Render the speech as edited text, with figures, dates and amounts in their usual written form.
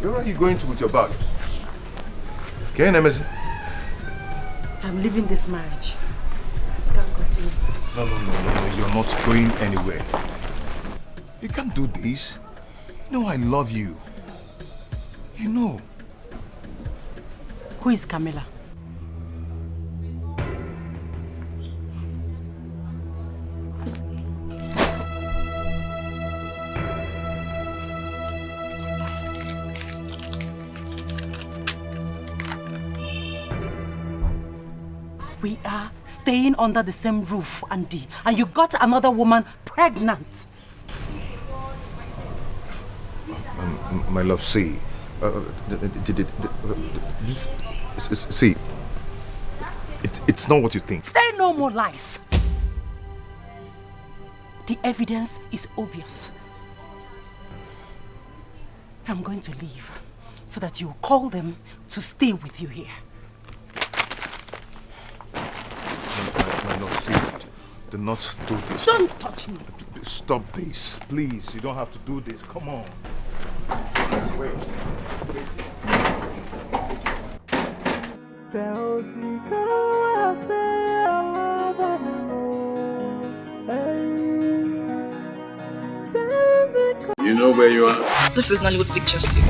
Where are you going to with your bag? Okay, Nemesis? I'm leaving this marriage. I can't continue. No. You're not going anywhere. You can't do this. You know I love you. You know. Who is Camilla? We are staying under the same roof, Andy, and you got another woman pregnant. My love, see. See. It's not what you think. Say no more lies. The evidence is obvious. I'm going to leave so that you call them to stay with you here. My love, see. Do not do this. Don't touch me. Stop this. Please, you don't have to do this. Come on. Wait. You know where you are? This is Nollywood Pictures TV.